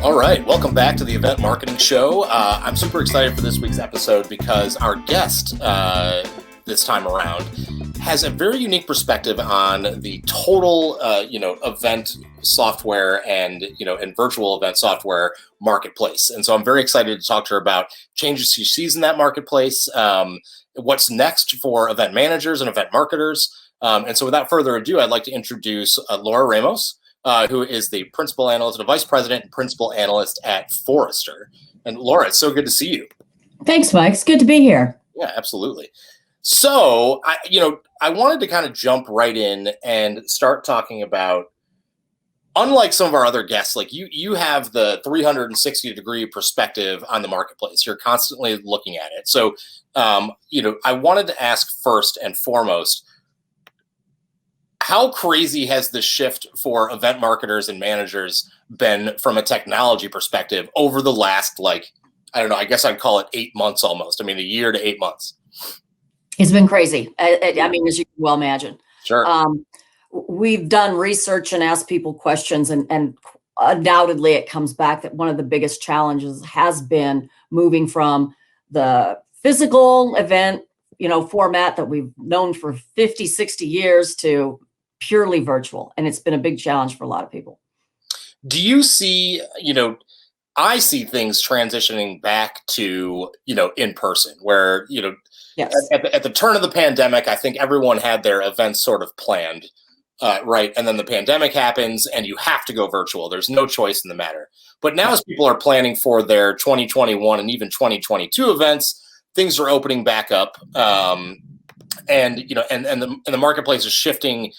All right, welcome back to the Event Marketing Show. I'm super excited for this week's episode because our guest this time around has a very unique perspective on the total, event software and virtual event software marketplace. And so I'm very excited to talk to her about changes she sees in that marketplace, what's next for event managers and event marketers. And so without further ado, I'd like to introduce Laura Ramos, who is the principal analyst, the vice president and principal analyst at Forrester. And Laura, it's so good to see you. Thanks, Mike. It's good to be here. Yeah, absolutely. So, I wanted to kind of jump right in and start talking about, unlike some of our other guests, like you have the 360-degree perspective on the marketplace. You're constantly looking at it. So, I wanted to ask first and foremost, how crazy has the shift for event marketers and managers been from a technology perspective over the last, I guess I'd call it 8 months almost. I mean, a year to 8 months. It's been crazy. I mean, as you can well imagine. Sure. We've done research and asked people questions, and undoubtedly it comes back that one of the biggest challenges has been moving from the physical event, format that we've known for 50, 60 years to purely virtual. And it's been a big challenge for a lot of people. Do you see, I see things transitioning back to, in person where, yes. At the turn of the pandemic, I think everyone had their events sort of planned, right? And then the pandemic happens and you have to go virtual. There's no choice in the matter. But now as people are planning for their 2021 and even 2022 events, things are opening back up. And the marketplace is shifting,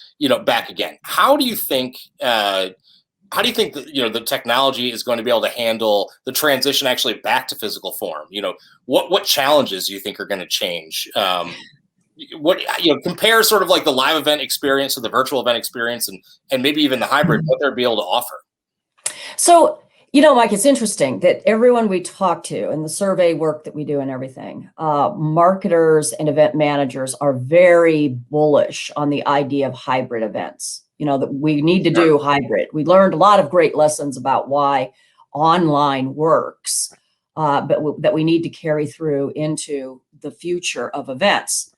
back again. How do you think that, the technology is going to be able to handle the transition actually back to physical form? What challenges do you think are going to change? Compare sort of like the live event experience to the virtual event experience and maybe even the hybrid, what they'll be able to offer. So, Mike, it's interesting that everyone we talk to and the survey work that we do and everything, marketers and event managers are very bullish on the idea of hybrid events. That we need to do hybrid. We learned a lot of great lessons about why online works, but that we need to carry through into the future of events.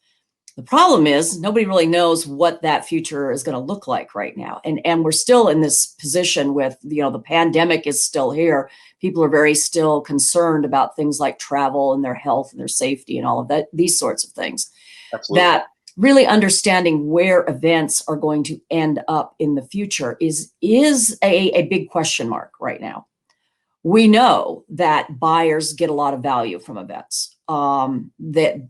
The problem is nobody really knows what that future is going to look like right now. And we're still in this position with, the pandemic is still here. People are very still concerned about things like travel and their health and their safety and all of that, these sorts of things. Absolutely. That really understanding where events are going to end up in the future is a big question mark right now. We know that buyers get a lot of value from events. That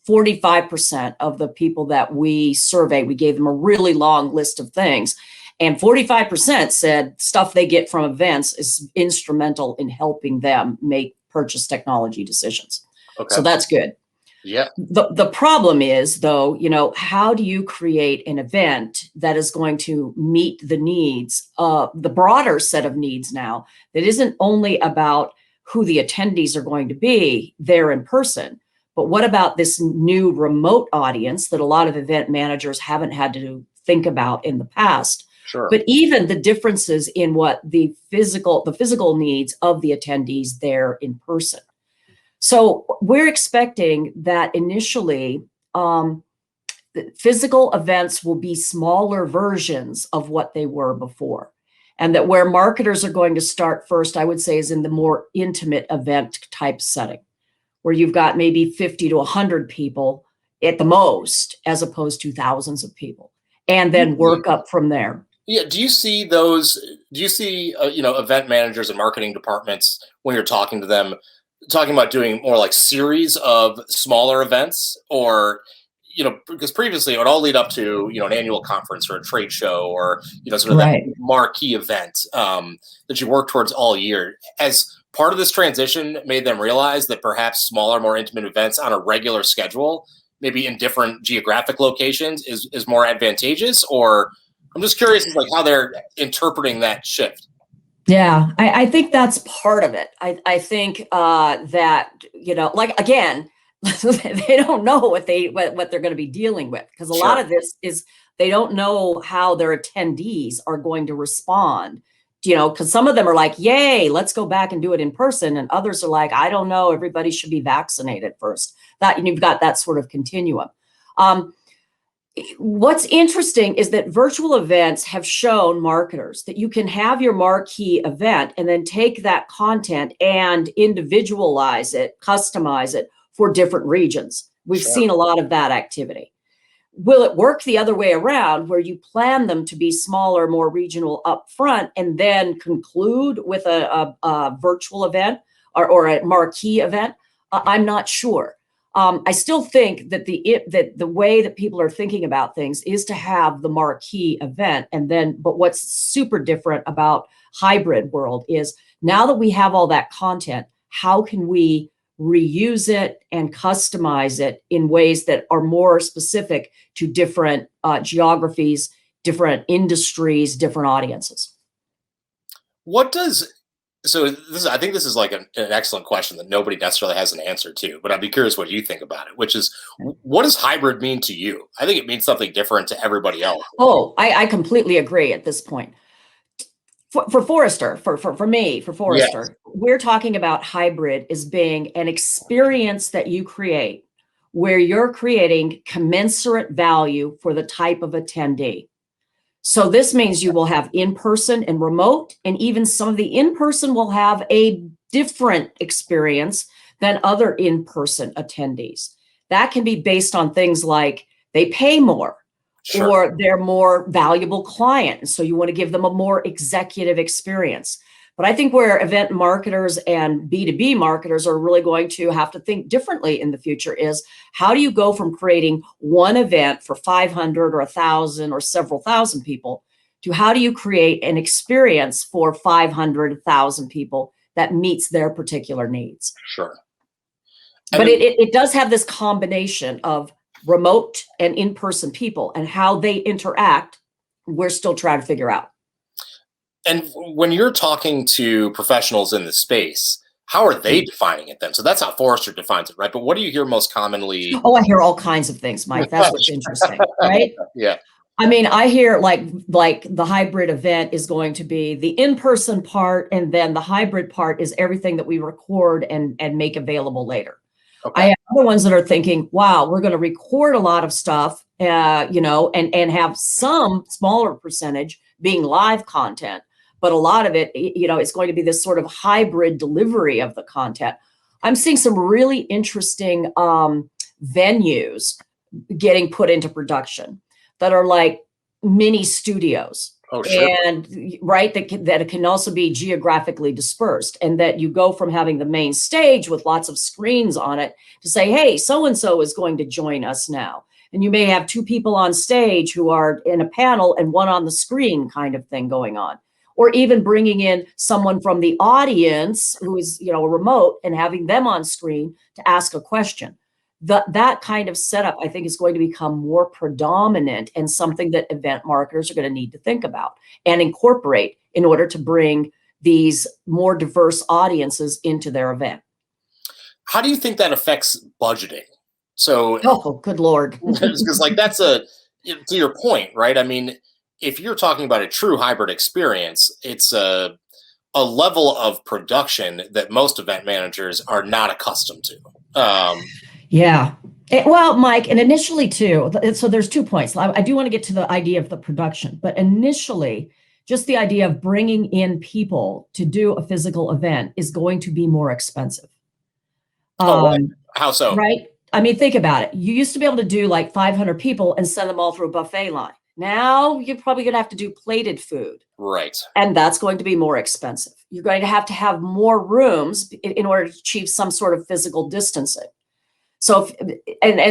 45% of the people that we survey, we gave them a really long list of things, and 45% said stuff they get from events is instrumental in helping them make purchase technology decisions. Okay. So that's good. Yeah. The problem is, though, how do you create an event that is going to meet the needs of the broader set of needs now that isn't only about who the attendees are going to be there in person, but what about this new remote audience that a lot of event managers haven't had to think about in the past? Sure. But even the differences in what the physical needs of the attendees there in person. So we're expecting that initially physical events will be smaller versions of what they were before. And that where marketers are going to start first, I would say, is in the more intimate event type setting, where you've got maybe 50 to 100 people at the most, as opposed to thousands of people, and then work up from there. Yeah. Do you see event managers and marketing departments when you're talking to them, talking about doing more like series of smaller events, or because previously it would all lead up to, an annual conference or a trade show or, sort of Right. that marquee event that you work towards all year. As part of this transition made them realize that perhaps smaller, more intimate events on a regular schedule, maybe in different geographic locations, is more advantageous? Or I'm just curious as how they're interpreting that shift. Yeah, I think that's part of it. I think that, again, They don't know what they're going to be dealing with, because a lot of this is they don't know how their attendees are going to respond. Because some of them are like, yay, let's go back and do it in person. And others are like, I don't know, everybody should be vaccinated first. You've got that sort of continuum. What's interesting is that virtual events have shown marketers that you can have your marquee event and then take that content and individualize it, customize it for different regions. We've seen a lot of that activity. Will it work the other way around, where you plan them to be smaller, more regional up front, and then conclude with a virtual event or a marquee event? I'm not sure. I still think that the way that people are thinking about things is to have the marquee event, but what's super different about hybrid world is, now that we have all that content, how can we reuse it and customize it in ways that are more specific to different geographies, different industries, different audiences? I think this is like an excellent question that nobody necessarily has an answer to, but I'd be curious what you think about it, which is, what does hybrid mean to you? I think it means something different to everybody else. Oh, I completely agree at this point. For Forrester, for Forrester, yes, we're talking about hybrid as being an experience that you create where you're creating commensurate value for the type of attendee. So this means you will have in-person and remote, and even some of the in-person will have a different experience than other in-person attendees. That can be based on things like they pay more, or they're more valuable client. So you want to give them a more executive experience. But I think where event marketers and B2B marketers are really going to have to think differently in the future is, how do you go from creating one event for 500 or 1,000 or several thousand people to how do you create an experience for 500, 1,000 people that meets their particular needs? Sure. But it does have this combination of remote and in-person people, and how they interact, we're still trying to figure out. And when you're talking to professionals in the space, how are they defining it then? So that's how Forrester defines it, right? But what do you hear most commonly? Oh, I hear all kinds of things, Mike. That's what's interesting, right? Yeah. I mean, I hear like the hybrid event is going to be the in-person part, and then the hybrid part is everything that we record and make available later. Okay. I have other ones that are thinking, wow, we're going to record a lot of stuff, and have some smaller percentage being live content. But a lot of it, it's going to be this sort of hybrid delivery of the content. I'm seeing some really interesting venues getting put into production that are like mini studios. Oh, sure. And right, that it can also be geographically dispersed, and that you go from having the main stage with lots of screens on it to say, hey, so-and-so is going to join us now. And you may have two people on stage who are in a panel and one on the screen kind of thing going on. Or even bringing in someone from the audience who is, remote, and having them on screen to ask a question. That kind of setup, I think, is going to become more predominant, and something that event marketers are going to need to think about and incorporate in order to bring these more diverse audiences into their event. How do you think that affects budgeting? So, oh, good Lord. Because that's to your point, right? I mean, if you're talking about a true hybrid experience, it's a level of production that most event managers are not accustomed to. Yeah. Well, Mike, and initially too, so there's 2 points. I do want to get to the idea of the production, but initially, just the idea of bringing in people to do a physical event is going to be more expensive. How so? Right? I mean, think about it. You used to be able to do like 500 people and send them all through a buffet line. Now you're probably going to have to do plated food. Right. And that's going to be more expensive. You're going to have more rooms in order to achieve some sort of physical distancing. So,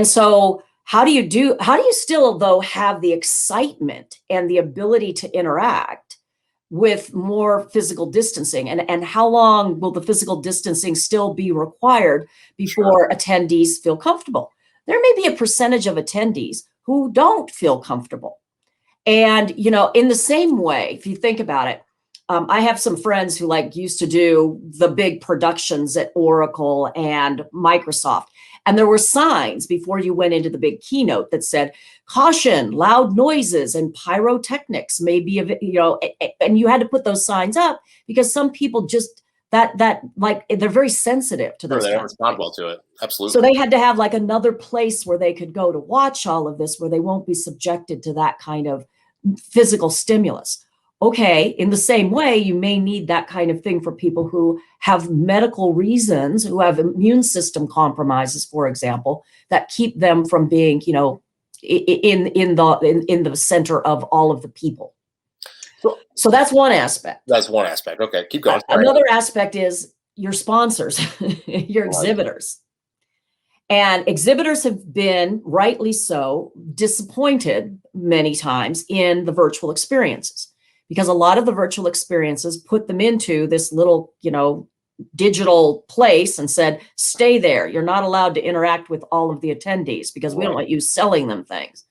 so how do you still, though, have the excitement and the ability to interact with more physical distancing? And how long will the physical distancing still be required before attendees feel comfortable? There may be a percentage of attendees who don't feel comfortable. And, in the same way, if you think about it, I have some friends who used to do the big productions at Oracle and Microsoft. And there were signs before you went into the big keynote that said, caution, loud noises and pyrotechnics may be, and you had to put those signs up because some people just, like, they're very sensitive to those. They don't respond well to it. Absolutely. So they had to have like another place where they could go to watch all of this, where they won't be subjected to that kind of physical stimulus. Okay, in the same way, you may need that kind of thing for people who have medical reasons, who have immune system compromises, for example, that keep them from being, in the center of all of the people. So that's one aspect. That's one aspect. Okay, keep going. Another aspect is your sponsors, your exhibitors. And exhibitors have been, rightly so, disappointed many times in the virtual experiences, because a lot of the virtual experiences put them into this little, digital place and said, stay there. You're not allowed to interact with all of the attendees because we don't want you selling them things.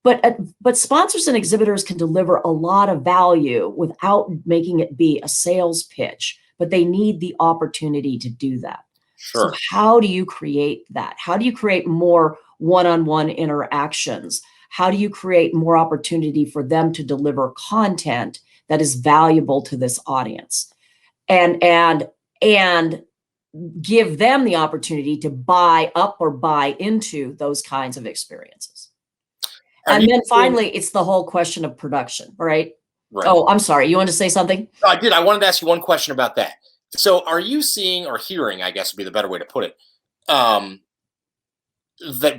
But sponsors and exhibitors can deliver a lot of value without making it be a sales pitch, but they need the opportunity to do that. Sure. So how do you create that? How do you create more one-on-one interactions? How do you create more opportunity for them to deliver content that is valuable to this audience? And give them the opportunity to buy up or buy into those kinds of experiences. And then finally, it's the whole question of production, right? Oh, I'm sorry. You want to say something? No, I did. I wanted to ask you one question about that. So are you seeing or hearing, I guess would be the better way to put it, that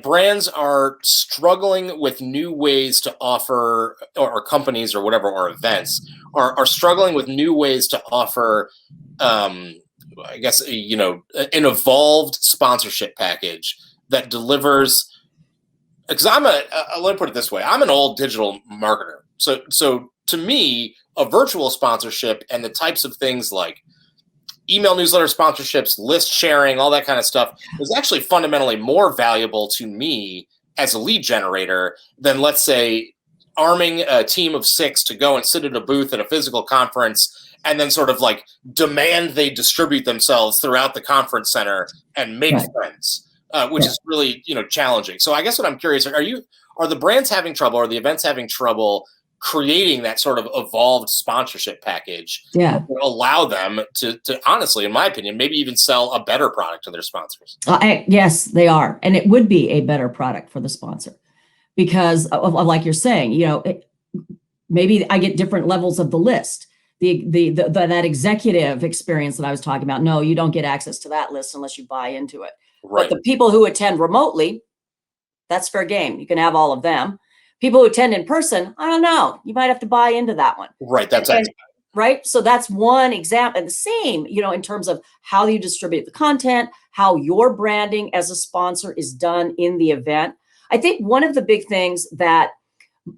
brands are struggling with new ways to offer, or companies or whatever, or events are struggling with new ways to offer, I guess, an evolved sponsorship package that delivers. Because let me put it this way. I'm an old digital marketer. So to me, a virtual sponsorship and the types of things like email newsletter sponsorships, list sharing, all that kind of stuff is actually fundamentally more valuable to me as a lead generator than, let's say, arming a team of 6 to go and sit at a booth at a physical conference and then sort of like demand they distribute themselves throughout the conference center and make friends. Which is really, challenging. So I guess what I'm curious, are the brands having trouble, or the events having trouble creating that sort of evolved sponsorship package that will allow them to honestly, in my opinion, maybe even sell a better product to their sponsors? Yes, they are. And it would be a better product for the sponsor because of like you're saying, maybe I get different levels of the list. That executive experience that I was talking about, no, you don't get access to that list unless you buy into it. Right. But the people who attend remotely, that's fair game. You can have all of them. People who attend in person, I don't know. You might have to buy into that one. Right. That's right. So that's one example. And the same, in terms of how you distribute the content, how your branding as a sponsor is done in the event. I think one of the big things that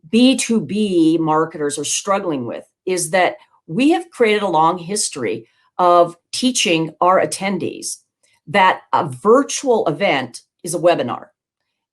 B2B marketers are struggling with is that we have created a long history of teaching our attendees that a virtual event is a webinar.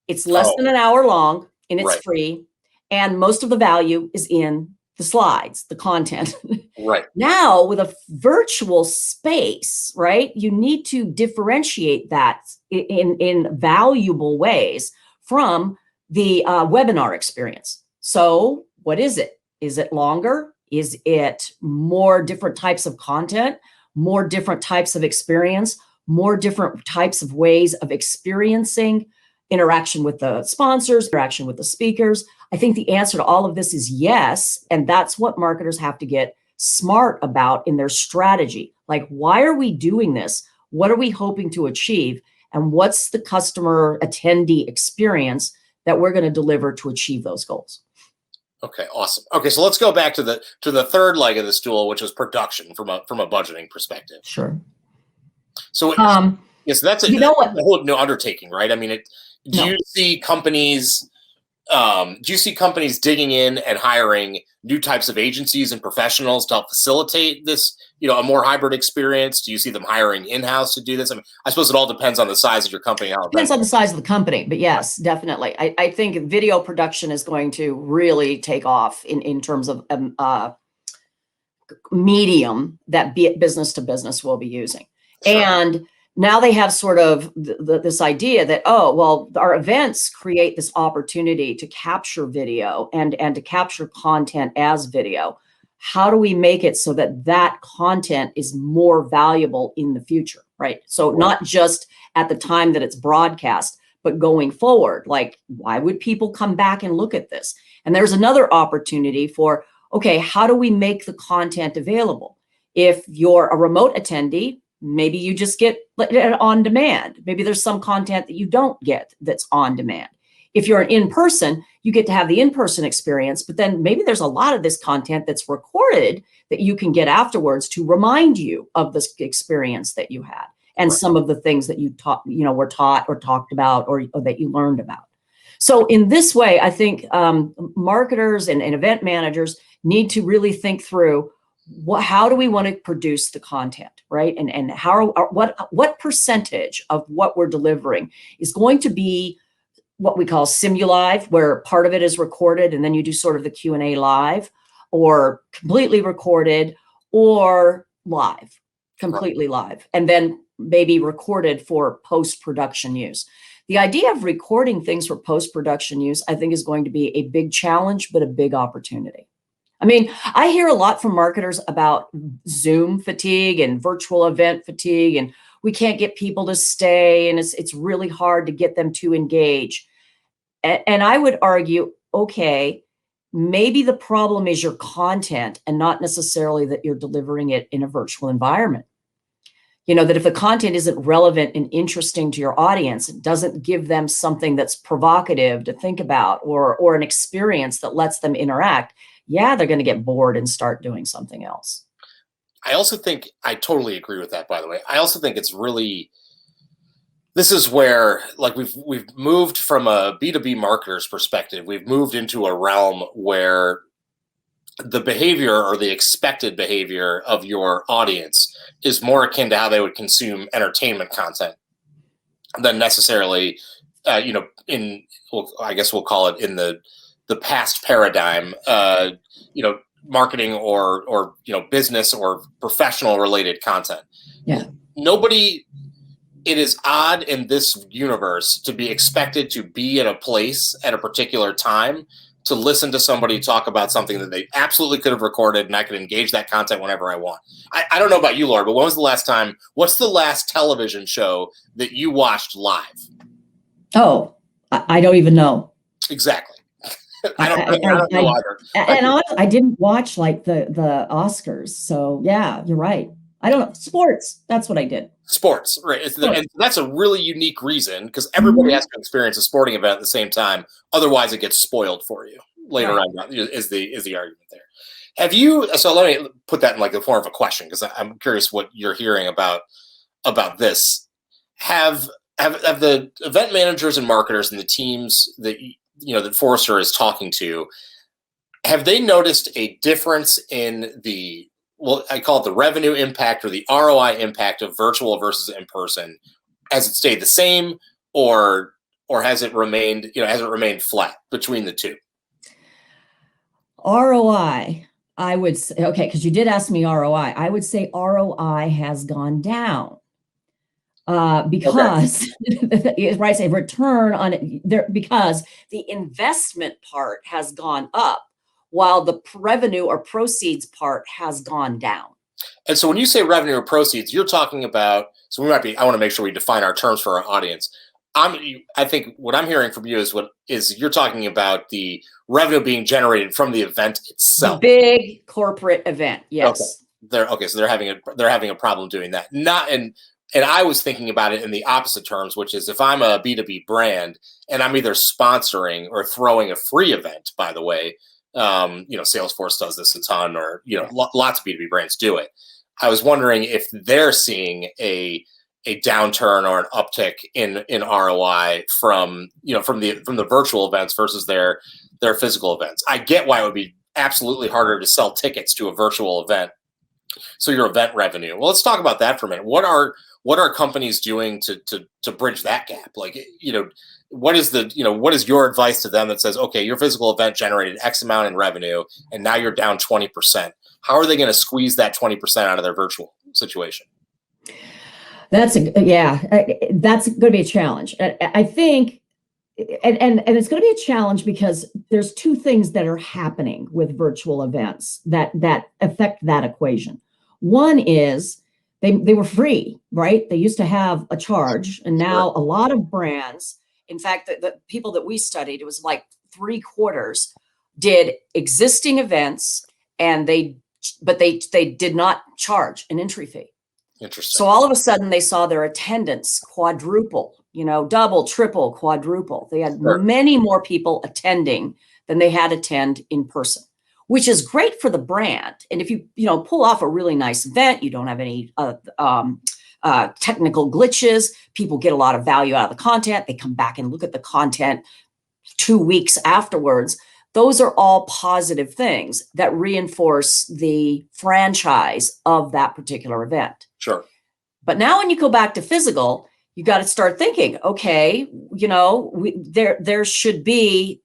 It's less than an hour long and it's free. And most of the value is in the slides, the content. Right. Now with a virtual space, right, you need to differentiate that in valuable ways from the webinar experience. So what is it? Is it longer? Is it more different types of content, more different types of experience, more different types of ways of experiencing interaction with the sponsors, interaction with the speakers? I think the answer to all of this is yes. And that's what marketers have to get smart about in their strategy. Like, why are we doing this? What are we hoping to achieve? And what's the customer attendee experience that we're going to deliver to achieve those goals? Okay, awesome. Okay, so let's go back to the third leg of the stool, which is production from a budgeting perspective. Sure. So, yes, that's a whole new undertaking, right? I mean, do you see companies digging in and hiring new types of agencies and professionals to help facilitate this, a more hybrid experience? Do you see them hiring in-house to do this? I mean, I suppose it all depends on the size of your company. It depends on the size of the company, but yes, definitely. I think video production is going to really take off in terms of medium that business to business will be using. Sure. And now they have sort of this idea that, oh, well, our events create this opportunity to capture video and to capture content as video. How do we make it so that that content is more valuable in the future, right? So not just at the time that it's broadcast, but going forward, like, why would people come back and look at this? And there's another opportunity for, okay, how do we make the content available? If you're a remote attendee, maybe you just get it on demand. Maybe there's some content that you don't get that's on demand. If you're an in-person, you get to have the in-person experience, but then maybe there's a lot of this content that's recorded that you can get afterwards to remind you of this experience that you had and some of the things that you taught, were taught or talked about or that you learned about. So in this way, I think marketers and event managers need to really think through, how do we want to produce the content, right? And what percentage of what we're delivering is going to be what we call simulive, where part of it is recorded and then you do sort of the Q&A live, or completely recorded, or live, completely live, and then maybe recorded for post-production use. The idea of recording things for post-production use, I think, is going to be a big challenge, but a big opportunity. I mean, I hear a lot from marketers about Zoom fatigue and virtual event fatigue, and we can't get people to stay, and it's really hard to get them to engage. And I would argue, okay, maybe the problem is your content and not necessarily that you're delivering it in a virtual environment. That if the content isn't relevant and interesting to your audience, it doesn't give them something that's provocative to think about or an experience that lets them interact, they're going to get bored and start doing something else. I also think, I totally agree with that, by the way. I also think it's really, this is where, like, we've moved from a B2B marketer's perspective, we've moved into a realm where the behavior or the expected behavior of your audience is more akin to how they would consume entertainment content than necessarily, I guess we'll call it in the past paradigm, marketing or business or professional related content. Yeah. It is odd in this universe to be expected to be in a place at a particular time to listen to somebody talk about something that they absolutely could have recorded, and I could engage that content whenever I want. I don't know about you, Laura, but what's the last television show that you watched live? Oh, I don't even know. Exactly. I don't know either. And honestly, I didn't watch like the Oscars. So yeah, you're right. I don't know. Sports. That's what I did. Sports, right? And that's a really unique reason, because everybody has to experience a sporting event at the same time. Otherwise, it gets spoiled for you later on. Is the argument there? Have you? So let me put that in like the form of a question, because I'm curious what you're hearing about this. Have the event managers and marketers and the teams that that Forrester is talking to, have they noticed a difference in the, I call it the revenue impact or the ROI impact of virtual versus in person? Has it stayed the same, or has it remained flat between the two? ROI, I would say, okay, because you did ask me ROI. I would say ROI has gone down because right, say return on it there, because the investment part has gone up while the revenue or proceeds part has gone down. And so when you say revenue or proceeds, you're talking about, I want to make sure we define our terms for our audience. I think what I'm hearing from you is you're talking about the revenue being generated from the event itself. The big corporate event, yes. Okay. So they're having a problem doing that. And I was thinking about it in the opposite terms, which is if I'm a B2B brand and I'm either sponsoring or throwing a free event, by the way, Salesforce does this a ton, or lots of B2B brands do it. I was wondering if they're seeing a downturn or an uptick in ROI from the virtual events versus their physical events. I get why it would be absolutely harder to sell tickets to a virtual event. So your event revenue. Well, let's talk about that for a minute. What are companies doing to bridge that gap? Like, what is your advice to them that says, okay, your physical event generated X amount in revenue and now you're down 20%. How are they going to squeeze that 20% out of their virtual situation? That's that's going to be a challenge. I think, and it's going to be a challenge because there's two things that are happening with virtual events that affect that equation. One is they were free, right? They used to have a charge, and now a lot of brands, in fact, the people that we studied, it was like 3/4 did existing events, and they did not charge an entry fee. Interesting. So all of a sudden they saw their attendance quadruple, double, triple, quadruple. They had many more people attending than they had attend in person, which is great for the brand. And if you pull off a really nice event, you don't have any technical glitches, people get a lot of value out of the content. They come back and look at the content 2 weeks afterwards. Those are all positive things that reinforce the franchise of that particular event. Sure. But now when you go back to physical, you got to start thinking, okay, there should be,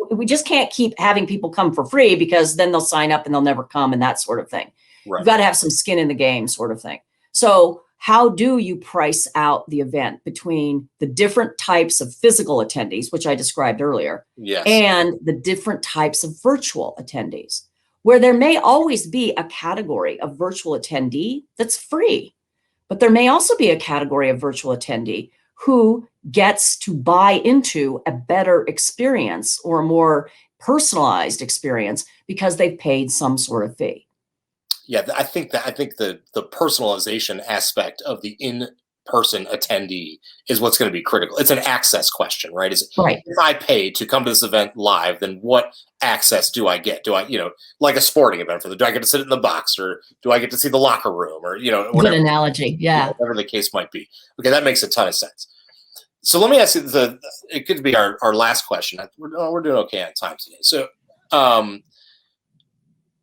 we just can't keep having people come for free because then they'll sign up and they'll never come and that sort of thing. Right. You've got to have some skin in the game sort of thing. So how do you price out the event between the different types of physical attendees, which I described earlier, and the different types of virtual attendees, where there may always be a category of virtual attendee that's free, but there may also be a category of virtual attendee who gets to buy into a better experience or a more personalized experience because they've paid some sort of fee. Yeah, I think the personalization aspect of the in-person attendee is what's going to be critical. It's an access question, right? Right. If I pay to come to this event live, then what access do I get? Do I, like a sporting event do I get to sit in the box, or do I get to see the locker room, or whatever? Good analogy, yeah. Whatever the case might be. Okay, that makes a ton of sense. So let me ask you it could be our last question. We're doing okay on time today. So,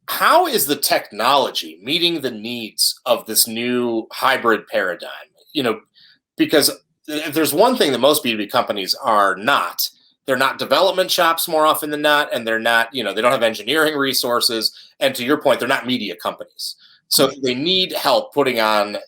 how is the technology meeting the needs of this new hybrid paradigm? Because if there's one thing that most B2B companies are not, they're not development shops more often than not, and they're not, they don't have engineering resources. And to your point, they're not media companies. So they need help putting on,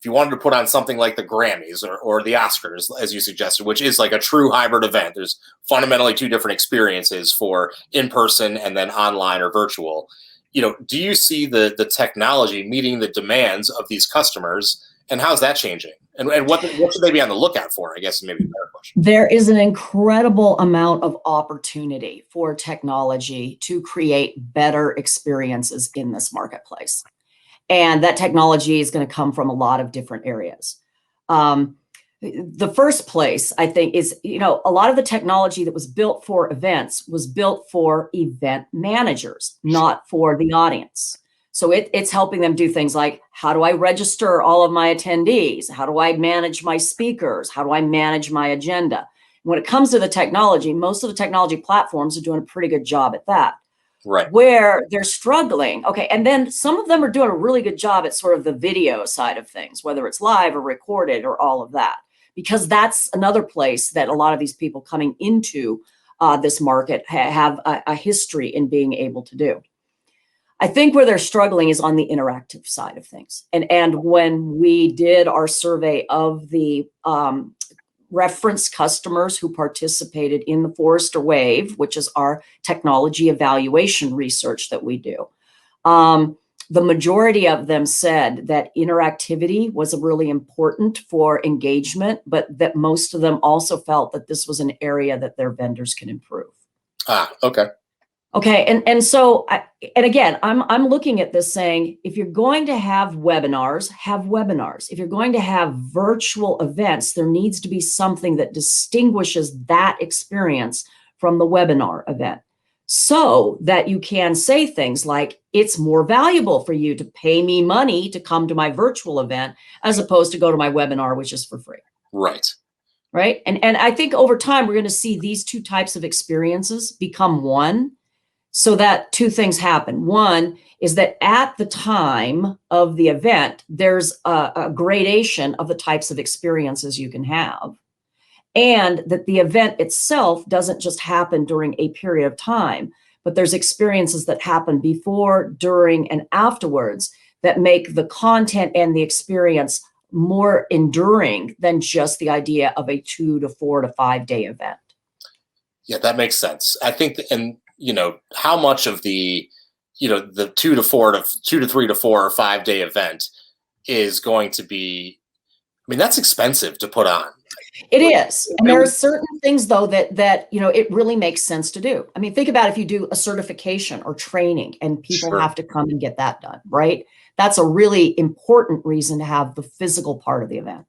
if you wanted to put on something like the Grammys or the Oscars, as you suggested, which is like a true hybrid event, there's fundamentally two different experiences for in-person and then online or virtual. Do you see the technology meeting the demands of these customers, and how's that changing? And what should they be on the lookout for, I guess, maybe a better question. There is an incredible amount of opportunity for technology to create better experiences in this marketplace. And that technology is going to come from a lot of different areas. The first place, I think, is, a lot of the technology that was built for events was built for event managers, not for the audience. So it's helping them do things like, how do I register all of my attendees? How do I manage my speakers? How do I manage my agenda? When it comes to the technology, most of the technology platforms are doing a pretty good job at that. Right. Where they're struggling. Okay. And then some of them are doing a really good job at sort of the video side of things, whether it's live or recorded or all of that, because that's another place that a lot of these people coming into this market have a history in being able to do. I think where they're struggling is on the interactive side of things. And when we did our survey of the reference customers who participated in the Forrester Wave, which is our technology evaluation research that we do, the majority of them said that interactivity was really important for engagement, but that most of them also felt that this was an area that their vendors can improve. Okay. Okay, and so, and again, I'm looking at this saying, if you're going to have webinars, have webinars. If you're going to have virtual events, there needs to be something that distinguishes that experience from the webinar event, so that you can say things like, it's more valuable for you to pay me money to come to my virtual event as opposed to go to my webinar, which is for free. Right. Right, and I think over time, we're going to see these two types of experiences become one. So that two things happen. One is that at the time of the event, there's a gradation of the types of experiences you can have. And that the event itself doesn't just happen during a period of time, but there's experiences that happen before, during, and afterwards that make the content and the experience more enduring than just the idea of a 2 to 4 to 5 day event. Yeah, that makes sense. I think, and how much of the, the 2 to 3 to 4 or 5 day event is going to be, I mean, that's expensive to put on. It is. And there are certain things though that it really makes sense to do. I mean, think about if you do a certification or training and people Sure. have to come and get that done, right? That's a really important reason to have the physical part of the event.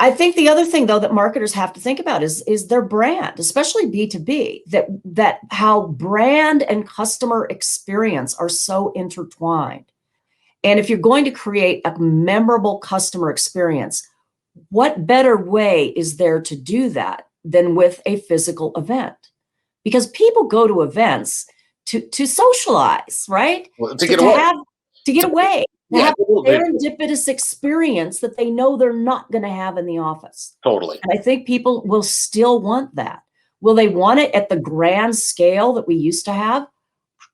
I think the other thing though that marketers have to think about is their brand, especially B2B, that how brand and customer experience are so intertwined. And if you're going to create a memorable customer experience, what better way is there to do that than with a physical event? Because people go to events to socialize, right? Well, to get away. To get away. To Yeah, have a serendipitous experience that they know they're not going to have in the office. Totally. And I think people will still want that. Will they want it at the grand scale that we used to have?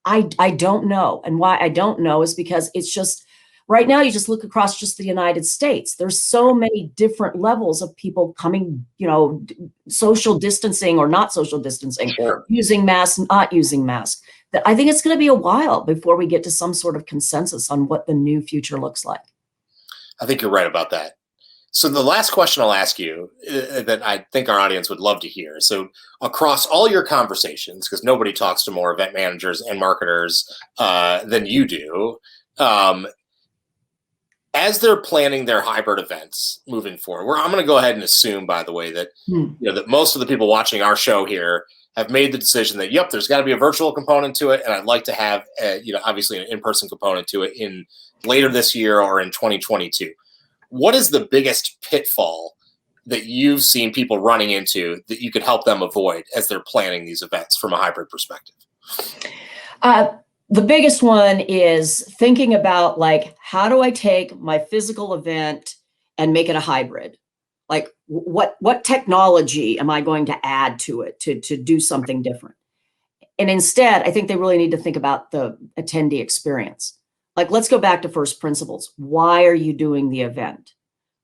I don't know. And why I don't know is because it's just, right now you just look across just the United States. There's so many different levels of people coming, social distancing or not social distancing, Sure. using masks, not using masks. I think it's going to be a while before we get to some sort of consensus on what the new future looks like. I think you're right about that. So the last question I'll ask you that I think our audience would love to hear. So across all your conversations, because nobody talks to more event managers and marketers than you do, as they're planning their hybrid events moving forward, I'm going to go ahead and assume, by the way, that that most of the people watching our show here have made the decision that, yep, there's got to be a virtual component to it, and I'd like to have, obviously an in-person component to it in later this year or in 2022. What is the biggest pitfall that you've seen people running into that you could help them avoid as they're planning these events from a hybrid perspective? The biggest one is thinking about, like, how do I take my physical event and make it a hybrid? Like, what technology am I going to add to it to do something different? And instead, I think they really need to think about the attendee experience. Like, let's go back to first principles. Why are you doing the event?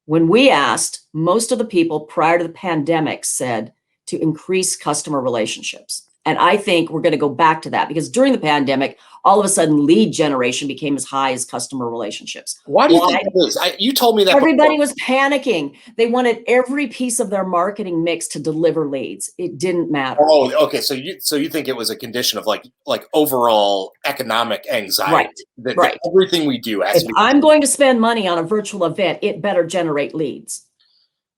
When we asked, most of the people prior to the pandemic said to increase customer relationships. And I think we're going to go back to that because during the pandemic, all of a sudden lead generation became as high as customer relationships. Why do you think that is? You told me that everybody was panicking. They wanted every piece of their marketing mix to deliver leads. It didn't matter. Oh, okay. So you think it was a condition of like overall economic anxiety? Right. That everything we do. If I'm going to spend money on a virtual event, it better generate leads.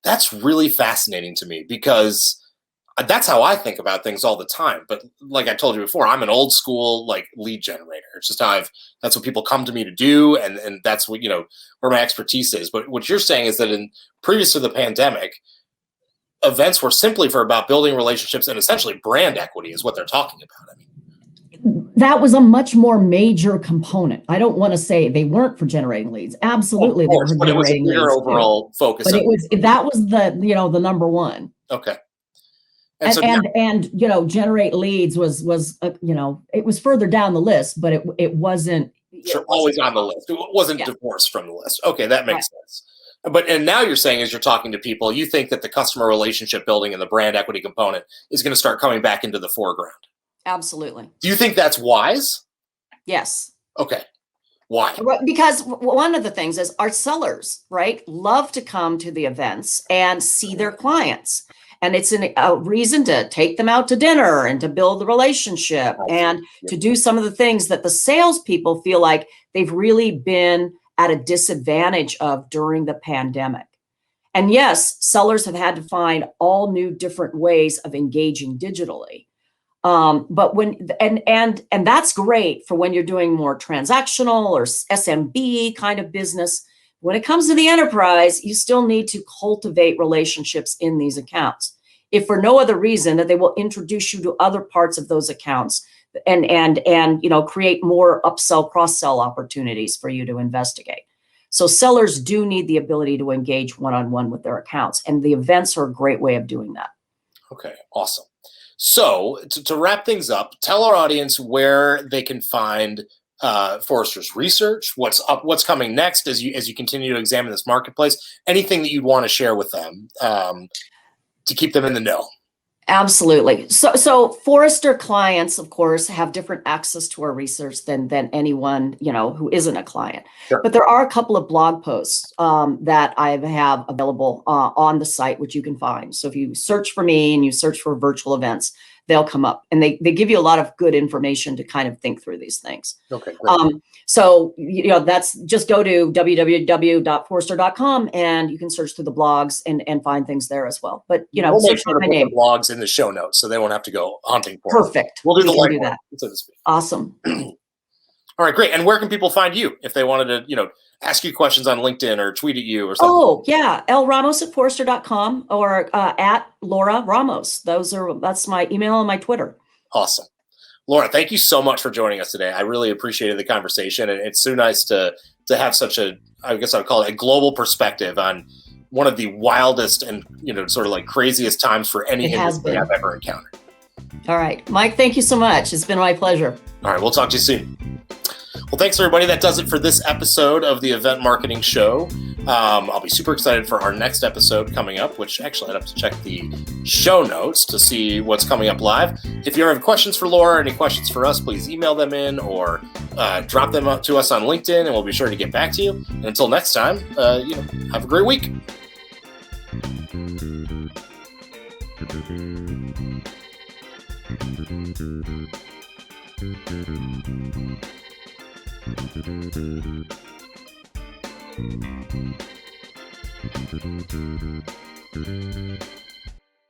That's really fascinating to me because that's how I think about things all the time. But like I told you before, I'm an old school lead generator. It's just that's what people come to me to do, and that's what where my expertise is. But what you're saying is that in previous to the pandemic, events were simply about building relationships and essentially brand equity is what they're talking about. I mean, that was a much more major component. I don't want to say they weren't for generating leads. Absolutely, of course, they were but generating it was a bigger leads overall focus. But that was the number one. Okay. And generate leads was it was further down the list, but it wasn't always on the list. It wasn't divorced from the list. Okay, that makes sense. And now you're saying, as you're talking to people, you think that the customer relationship building and the brand equity component is going to start coming back into the foreground. Absolutely. Do you think that's wise? Yes. Okay. Why? Because one of the things is our sellers, right, love to come to the events and see their clients. And it's a reason to take them out to dinner and to build the relationship and to do some of the things that the salespeople feel like they've really been at a disadvantage of during the pandemic. And yes, sellers have had to find all new different ways of engaging digitally. But and that's great for when you're doing more transactional or SMB kind of business. When it comes to the enterprise, you still need to cultivate relationships in these accounts, if for no other reason that they will introduce you to other parts of those accounts and create more upsell, cross-sell opportunities for you to investigate. So sellers do need the ability to engage one-on-one with their accounts, and the events are a great way of doing that. Okay, awesome. So to wrap things up, tell our audience where they can find Forrester's research, what's up, what's coming next as you continue to examine this marketplace, anything that you'd want to share with them to keep them in the know. Absolutely. So Forrester clients, of course, have different access to our research than anyone, who isn't a client. Sure. But there are a couple of blog posts that I have available on the site, which you can find. So if you search for me and you search for virtual events, they'll come up, and they give you a lot of good information to kind of think through these things. Okay, great. So, that's just go to www.forrester.com and you can search through the blogs and find things there as well. But, we'll search make for my name. The blogs in the show notes, so they won't have to go hunting for Perfect. It. We'll do the legwork, do that, so to speak. Awesome. All right, great. And where can people find you if they wanted to, ask you questions on LinkedIn or tweet at you or something? Oh, yeah. lramos@forrester.com or at Laura Ramos. That's my email and my Twitter. Awesome. Laura, thank you so much for joining us today. I really appreciated the conversation, and it's so nice to have such a, I guess I'd call it a global perspective on one of the wildest and, sort of like craziest times for any industry I've ever encountered. All right, Mike, thank you so much. It's been my pleasure. All right, we'll talk to you soon. Well, thanks, everybody. That does it for this episode of the Event Marketing Show. I'll be super excited for our next episode coming up, which actually I'd have to check the show notes to see what's coming up live. If you have questions for Laura or any questions for us, please email them in or drop them up to us on LinkedIn, and we'll be sure to get back to you. And until next time, have a great week. Thank you.